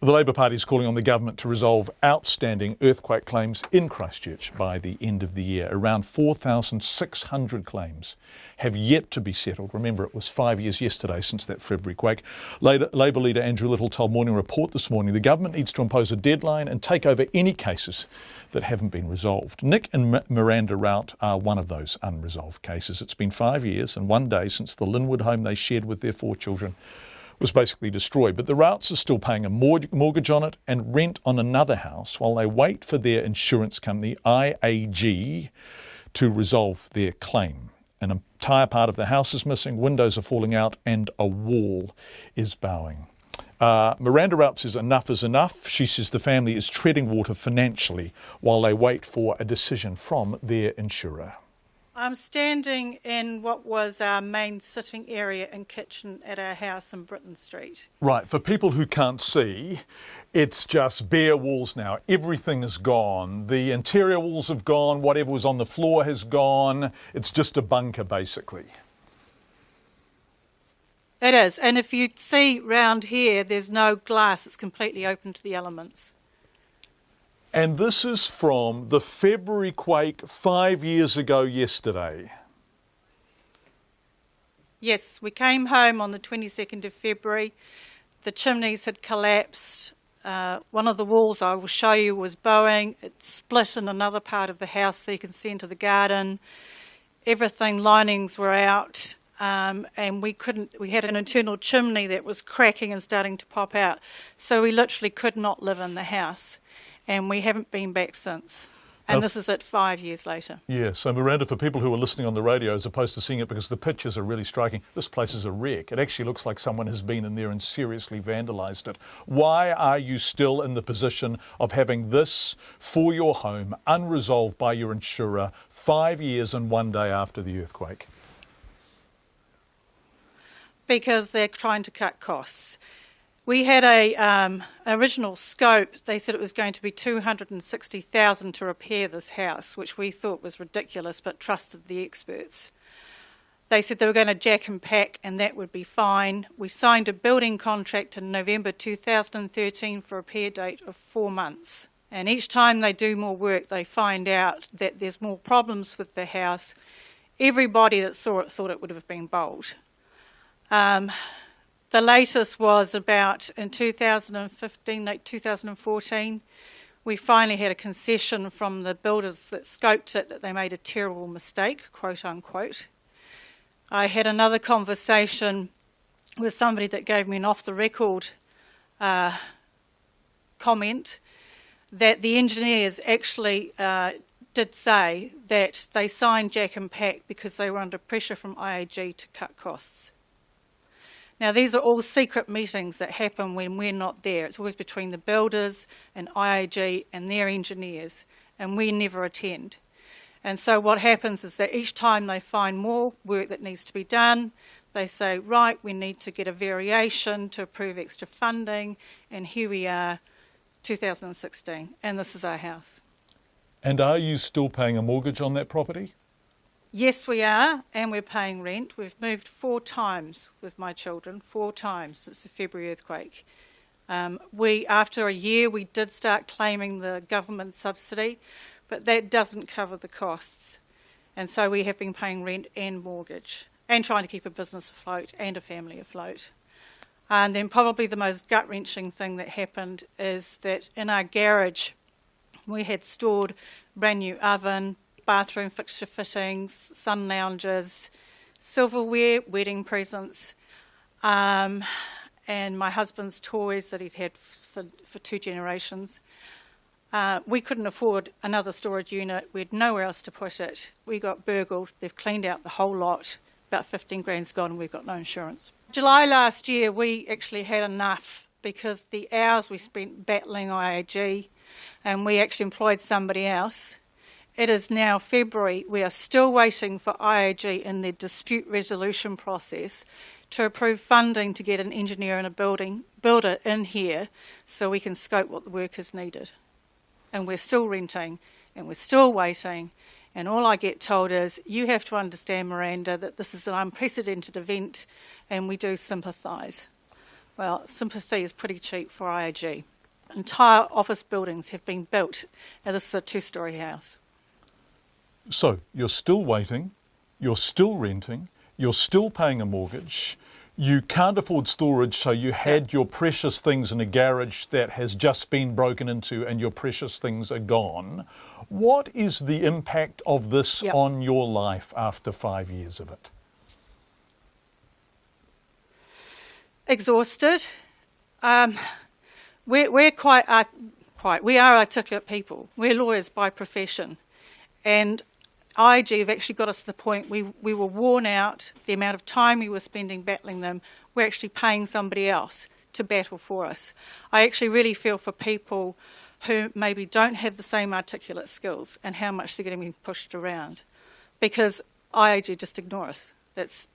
The Labour Party is calling on the government to resolve outstanding earthquake claims in Christchurch by the end of the year. Around 4,600 claims have yet to be settled. Remember, it was 5 years yesterday since that February quake. Labour leader Andrew Little told Morning Report this morning the government needs to impose a deadline and take over any cases that haven't been resolved. Nick and Miranda Rout are one of those unresolved cases. It's been 5 years and 1 day since the Linwood home they shared with their 4 children was basically destroyed. But the Routs are still paying a mortgage on it and rent on another house while they wait for their insurance company, IAG, to resolve their claim. An entire part of the house is missing, windows are falling out, and a wall is bowing. Miranda Rout says enough is enough. She says the family is treading water financially while they wait for a decision from their insurer. I'm standing in what was our main sitting area and kitchen at our house in Britton Street. Right, for people who can't see, it's just bare walls now. Everything is gone. The interior walls have gone, whatever was on the floor has gone. It's just a bunker, basically. It is, and if you see round here, there's no glass. It's completely open to the elements. And this is from the February quake 5 years ago yesterday. Yes, we came home on the 22nd of February. The chimneys had collapsed. One of the walls I will show you was bowing. It split in another part of the house so you can see into the garden. Everything, linings were out, and we had an internal chimney that was cracking and starting to pop out. So we literally could not live in the house. And we haven't been back since. And this is it 5 years later. Yeah, so Miranda, for people who are listening on the radio as opposed to seeing it because the pictures are really striking, this place is a wreck. It actually looks like someone has been in there and seriously vandalised it. Why are you still in the position of having this for your home unresolved by your insurer 5 years and 1 day after the earthquake? Because they're trying to cut costs. We had a original scope. They said it was going to be $260,000 to repair this house, which we thought was ridiculous, but trusted the experts. They said they were going to jack and pack, and that would be fine. We signed a building contract in November 2013 for a repair date of 4 months. And each time they do more work, they find out that there's more problems with the house. Everybody that saw it thought it would have been bold. The latest was about in 2015, late 2014, we finally had a concession from the builders that scoped it that they made a terrible mistake, quote unquote. I had another conversation with somebody that gave me an off-the-record comment that the engineers actually did say that they signed jack and pack because they were under pressure from IAG to cut costs. Now, these are all secret meetings that happen when we're not there. It's always between the builders and IAG and their engineers, and we never attend. And so what happens is that each time they find more work that needs to be done, they say, right, we need to get a variation to approve extra funding, and here we are, 2016, and this is our house. And are you still paying a mortgage on that property? Yes, we are, and we're paying rent. We've moved 4 times with my children, 4 times since the February earthquake. After a year, we did start claiming the government subsidy, but that doesn't cover the costs. And so we have been paying rent and mortgage, and trying to keep a business afloat and a family afloat. And then probably the most gut-wrenching thing that happened is that in our garage, we had stored brand new oven, bathroom fixture fittings, sun lounges, silverware, wedding presents, and my husband's toys that he'd had for 2 generations. We couldn't afford another storage unit. We had nowhere else to put it. We got burgled. They've cleaned out the whole lot. About 15 grand's gone and we've got no insurance. July last year, we actually had enough because the hours we spent battling IAG, and we actually employed somebody else. It is now February. We are still waiting for IAG in their dispute resolution process to approve funding to get an engineer and a builder in here so we can scope what the work is needed. And we're still renting, and we're still waiting, and all I get told is, you have to understand, Miranda, that this is an unprecedented event, and we do sympathise. Well, sympathy is pretty cheap for IAG. Entire office buildings have been built, and this is a 2-storey house. So you're still waiting, you're still renting, you're still paying a mortgage, you can't afford storage, so you had your precious things in a garage that has just been broken into and your precious things are gone. What is the impact of this on your life after 5 years of it? Exhausted. We are articulate people. We're lawyers by profession. And IAG have actually got us to the point we were worn out. The amount of time we were spending battling them, we're actually paying somebody else to battle for us. I actually really feel for people who maybe don't have the same articulate skills and how much they're getting pushed around, because IAG just ignore us.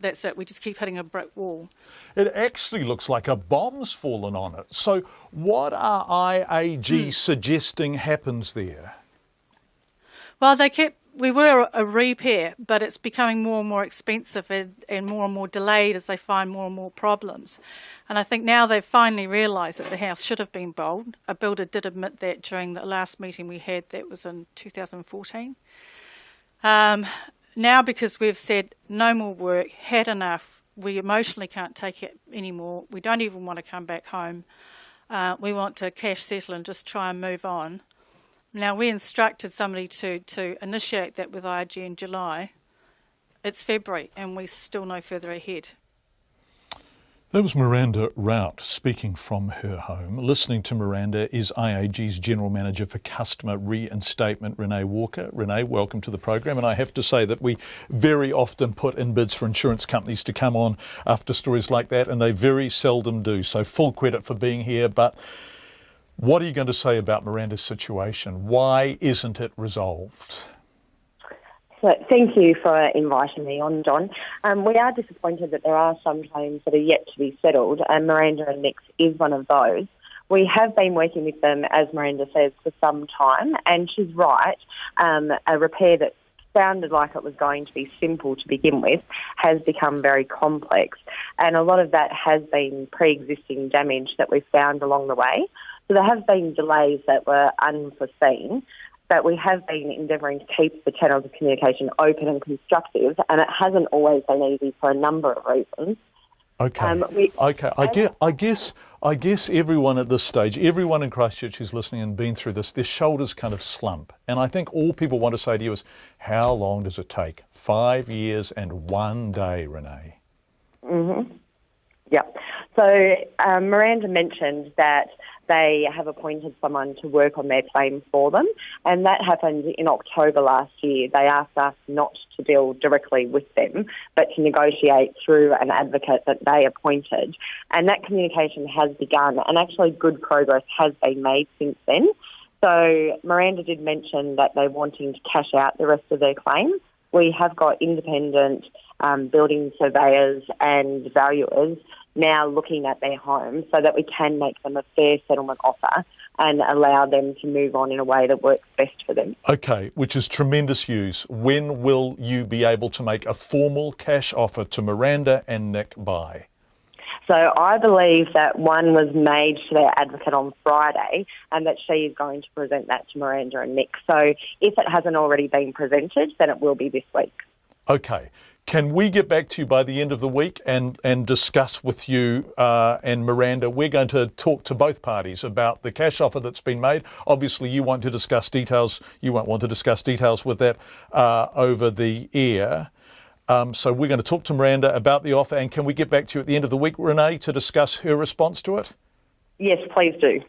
That's it. We just keep hitting a brick wall. It actually looks like a bomb's fallen on it. So what are IAG suggesting happens there? Well, we were a repair, but it's becoming more and more expensive and more delayed as they find more and more problems. And I think now they've finally realised that the house should have been built. A builder did admit that during the last meeting we had, that was in 2014. Now, because we've said no more work, had enough, we emotionally can't take it anymore, we don't even want to come back home, we want to cash settle and just try and move on. Now, we instructed somebody to initiate that with IAG in July. It's February and we're still no further ahead. That was Miranda Rout speaking from her home. Listening to Miranda is IAG's General Manager for Customer Reinstatement, Renee Walker. Renee, welcome to the program. And I have to say that we very often put in bids for insurance companies to come on after stories like that, and they very seldom do. So full credit for being here. But what are you going to say about Miranda's situation? Why isn't it resolved? So thank you for inviting me on, John. We are disappointed that there are some claims that are yet to be settled, and Miranda and Nick's is one of those. We have been working with them, as Miranda says, for some time, and she's right. A repair that sounded like it was going to be simple to begin with has become very complex, and a lot of that has been pre-existing damage that we've found along the way. So there have been delays that were unforeseen, but we have been endeavouring to keep the channels of communication open and constructive, and it hasn't always been easy for a number of reasons. Okay. I guess everyone at this stage, everyone in Christchurch who's listening and been through this, their shoulders kind of slump. And I think all people want to say to you is, how long does it take? 5 years and 1 day, Renee. Mm-hmm. Yeah. So Miranda mentioned that they have appointed someone to work on their claim for them, and that happened in October last year. They asked us not to deal directly with them, but to negotiate through an advocate that they appointed. And that communication has begun, and actually good progress has been made since then. So Miranda did mention that they're wanting to cash out the rest of their claim. We have got independent building surveyors and valuers now looking at their homes so that we can make them a fair settlement offer and allow them to move on in a way that works best for them. Okay, which is tremendous news. When will you be able to make a formal cash offer to Miranda and Nick by? So I believe that one was made to their advocate on Friday and that she is going to present that to Miranda and Nick. So if it hasn't already been presented, then it will be this week. Okay. Can we get back to you by the end of the week and discuss with you and Miranda? We're going to talk to both parties about the cash offer that's been made. Obviously, you want to discuss details. You won't want to discuss details with that over the air. So we're going to talk to Miranda about the offer. And can we get back to you at the end of the week, Renee, to discuss her response to it? Yes, please do.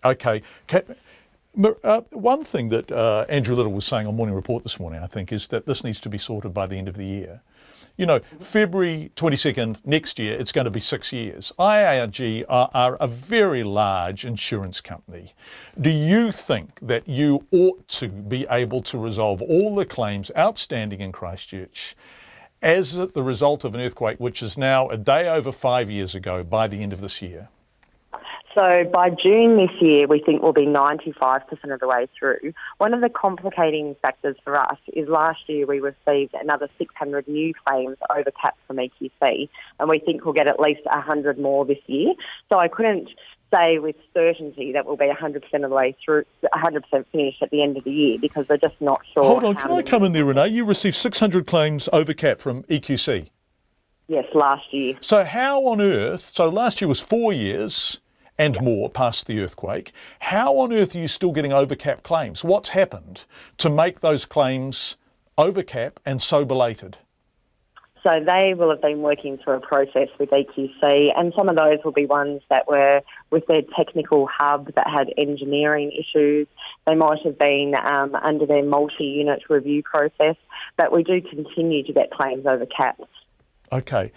Okay. One thing that Andrew Little was saying on Morning Report this morning, I think, is that this needs to be sorted by the end of the year. You know, February 22nd next year, it's going to be 6 years. IAG are a very large insurance company. Do you think that you ought to be able to resolve all the claims outstanding in Christchurch as the result of an earthquake, which is now a day over 5 years ago, by the end of this year? So by June this year, we think we'll be 95% of the way through. One of the complicating factors for us is last year we received another 600 new claims over cap from EQC, and we think we'll get at least 100 more this year. So I couldn't say with certainty that we'll be 100% of the way through, 100% finished at the end of the year, because we're just not sure. Hold on, can I come in there, Renee? You received 600 claims over cap from EQC. Yes, last year. So how on earth, so last year was 4 years and more past the earthquake, how on earth are you still getting over cap claims? What's happened to make those claims over cap and so belated? So they will have been working through a process with EQC, and some of those will be ones that were with their technical hub that had engineering issues. They might have been under their multi-unit review process, but we do continue to get claims over cap. Okay.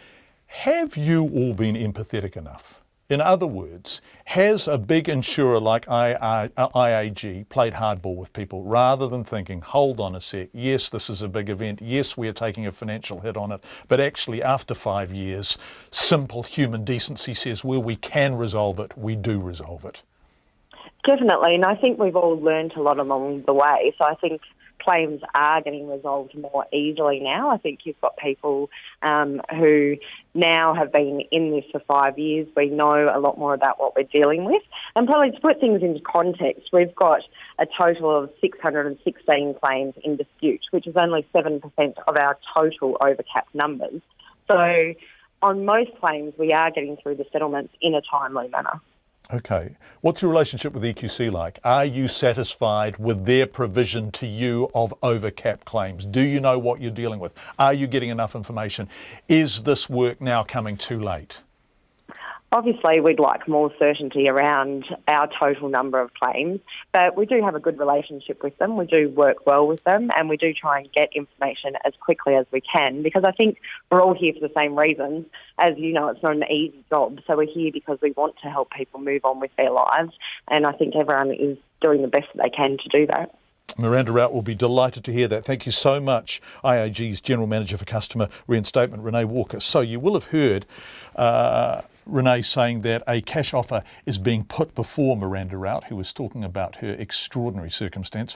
Have you all been empathetic enough? In other words, has a big insurer like IAG played hardball with people rather than thinking, hold on a sec, yes, this is a big event, yes, we're taking a financial hit on it, but actually after 5 years, simple human decency says, well, we can resolve it, we do resolve it. Definitely, and I think we've all learned a lot along the way. So I think claims are getting resolved more easily now. I think you've got people who now have been in this for 5 years. We know a lot more about what we're dealing with. And probably to put things into context, we've got a total of 616 claims in dispute, which is only 7% of our total overcap numbers. So on most claims, we are getting through the settlements in a timely manner. Okay. What's your relationship with EQC like? Are you satisfied with their provision to you of overcap claims? Do you know what you're dealing with? Are you getting enough information? Is this work now coming too late? Obviously, we'd like more certainty around our total number of claims, but we do have a good relationship with them. We do work well with them, and we do try and get information as quickly as we can, because I think we're all here for the same reasons. As you know, it's not an easy job, so we're here because we want to help people move on with their lives, and I think everyone is doing the best that they can to do that. Miranda Rout will be delighted to hear that. Thank you so much, IAG's General Manager for Customer Reinstatement, Renee Walker. So you will have heard Renee saying that a cash offer is being put before Miranda Rout, who was talking about her extraordinary circumstance.